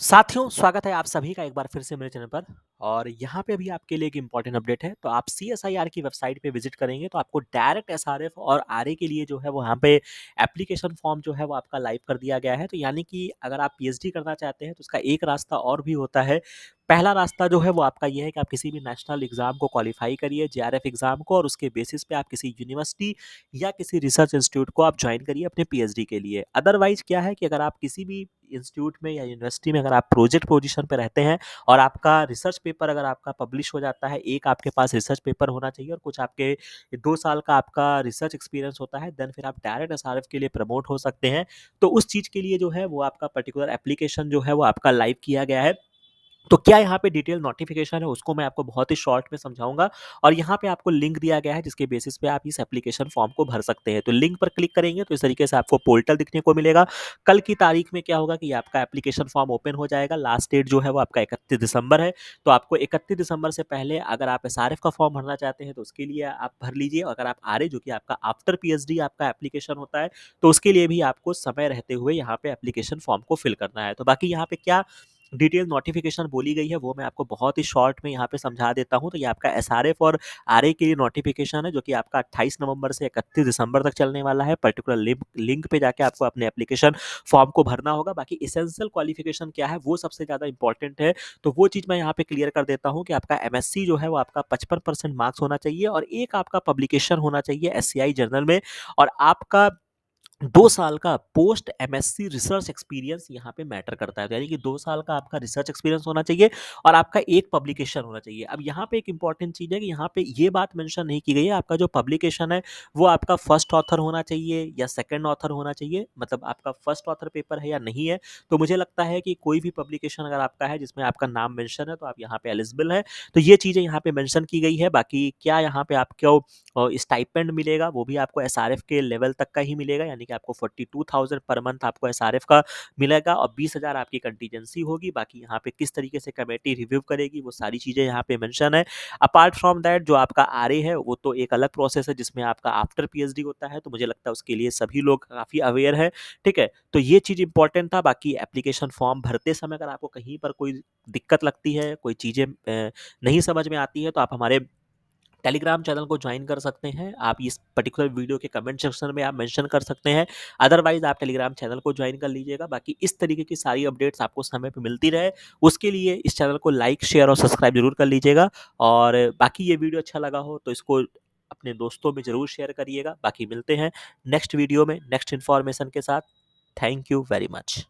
साथियों, स्वागत है आप सभी का एक बार फिर से मेरे चैनल पर। और यहाँ पे अभी आपके लिए एक इम्पोर्टेंट अपडेट है। तो आप सीएसआईआर की वेबसाइट पे विजिट करेंगे तो आपको डायरेक्ट एसआरएफ और आरए के लिए जो है वो यहाँ पे एप्लीकेशन फॉर्म जो है वो आपका लाइव कर दिया गया है। तो यानी कि अगर आप पीएचडी करना चाहते हैं तो उसका एक रास्ता और भी होता है। पहला रास्ता जो है वो आपका ये है कि आप किसी भी नेशनल एग्जाम को क्वालिफाई करिए, जेआरएफ एग्जाम को, और उसके बेसिस पे आप किसी यूनिवर्सिटी या किसी रिसर्च इंस्टीट्यूट को आप ज्वाइन करिए अपने पीएचडी के लिए। अदरवाइज क्या है कि अगर आप किसी भी इंस्टीट्यूट में या यूनिवर्सिटी में अगर आप प्रोजेक्ट पोजीशन पे रहते हैं और आपका रिसर्च पेपर अगर आपका पब्लिश हो जाता है, एक आपके पास रिसर्च पेपर होना चाहिए और कुछ आपके 2 साल का आपका रिसर्च एक्सपीरियंस होता है, देन फिर आप डायरेक्ट एसआरएफ के लिए प्रमोट हो सकते हैं। तो उस चीज़ के लिए जो है वो आपका पर्टिकुलर एप्लीकेशन जो है वो आपका लाइव किया गया है। तो क्या यहाँ पे डिटेल नोटिफिकेशन है उसको मैं आपको बहुत ही शॉर्ट में समझाऊंगा। और यहाँ पे आपको लिंक दिया गया है जिसके बेसिस पे आप इस एप्लीकेशन फॉर्म को भर सकते हैं। तो लिंक पर क्लिक करेंगे तो इस तरीके से आपको पोर्टल दिखने को मिलेगा। कल की तारीख में क्या होगा कि आपका एप्लीकेशन फॉर्म ओपन हो जाएगा। लास्ट डेट जो है वो आपका 31 दिसंबर है। तो आपको 31 दिसंबर से पहले अगर आप एसआरएफ का फॉर्म भरना चाहते हैं तो उसके लिए आप भर लीजिए। अगर आप आरए जो कि आपका आफ्टर पीएचडी आपका एप्लीकेशन होता है तो उसके लिए भी आपको समय रहते हुए यहाँ पे एप्लीकेशन फॉर्म को फिल करना है। तो बाकी यहाँ पे क्या डिटेल नोटिफिकेशन बोली गई है वो मैं आपको बहुत ही शॉर्ट में यहाँ पे समझा देता हूँ। तो ये आपका एसआरएफ और आरए के लिए नोटिफिकेशन है जो कि आपका 28 नवंबर से 31 दिसंबर तक चलने वाला है। पर्टिकुलर लिंक पे जाके आपको अपने एप्लीकेशन फॉर्म को भरना होगा। बाकी इसेंशियल क्वालिफिकेशन क्या है वो सबसे ज़्यादा इंपॉर्टेंट है। तो वो चीज़ मैं यहाँ पे क्लियर कर देता हूँ कि आपका एमएससी जो है वो आपका 55% मार्क्स होना चाहिए और एक आपका पब्लिकेशन होना चाहिए एससीआई जर्नल में। और आपका 2 साल का पोस्ट एमएससी रिसर्च एक्सपीरियंस यहाँ पे मैटर करता है। तो यानी कि 2 साल का आपका रिसर्च एक्सपीरियंस होना चाहिए और आपका एक पब्लिकेशन होना चाहिए। अब यहाँ पे एक इंपॉर्टेंट चीज़ है कि यहाँ पे ये बात मेंशन नहीं की गई है आपका जो पब्लिकेशन है वो आपका फर्स्ट ऑथर होना चाहिए या सेकंड ऑथर होना चाहिए, मतलब आपका फर्स्ट ऑथर पेपर है या नहीं है। तो मुझे लगता है कि कोई भी पब्लिकेशन अगर आपका है जिसमें आपका नाम मेंशन है तो आप यहाँ पे एलिजिबल है। तो ये चीज़ें यहाँ पे मेंशन की गई है। बाकी क्या यहाँ पे आपको स्टाइपेंड मिलेगा वो भी आपको एसआरएफ के लेवल तक का ही मिलेगा। यानी कि आपको 42,000 पर मंथ आपको एसआरएफ का मिलेगा और 20,000 आपकी कंटीजेंसी होगी। बाकी यहाँ पे किस तरीके से कमेटी रिव्यू करेगी वो सारी चीज़ें यहाँ पे मेंशन है। अपार्ट फ्रॉम दैट जो आपका आरए है वो तो एक अलग प्रोसेस है जिसमें आपका आफ्टर पीएचडी होता है। तो मुझे लगता है उसके लिए सभी लोग काफ़ी अवेयर है। ठीक है, तो ये चीज़ इंपॉर्टेंट था। बाकी एप्लीकेशन फॉर्म भरते समय अगर आपको कहीं पर कोई दिक्कत लगती है, कोई चीज़ें नहीं समझ में आती है तो आप हमारे टेलीग्राम चैनल को ज्वाइन कर सकते हैं। आप इस पर्टिकुलर वीडियो के कमेंट सेक्शन में आप मेंशन कर सकते हैं। अदरवाइज आप टेलीग्राम चैनल को ज्वाइन कर लीजिएगा। बाकी इस तरीके की सारी अपडेट्स आपको समय पे मिलती रहे उसके लिए इस चैनल को लाइक शेयर और सब्सक्राइब जरूर कर लीजिएगा। और बाकी ये वीडियो अच्छा लगा हो तो इसको अपने दोस्तों में जरूर शेयर करिएगा। बाकी मिलते हैं नेक्स्ट वीडियो में नेक्स्ट इन्फॉर्मेशन के साथ। Thank you very much.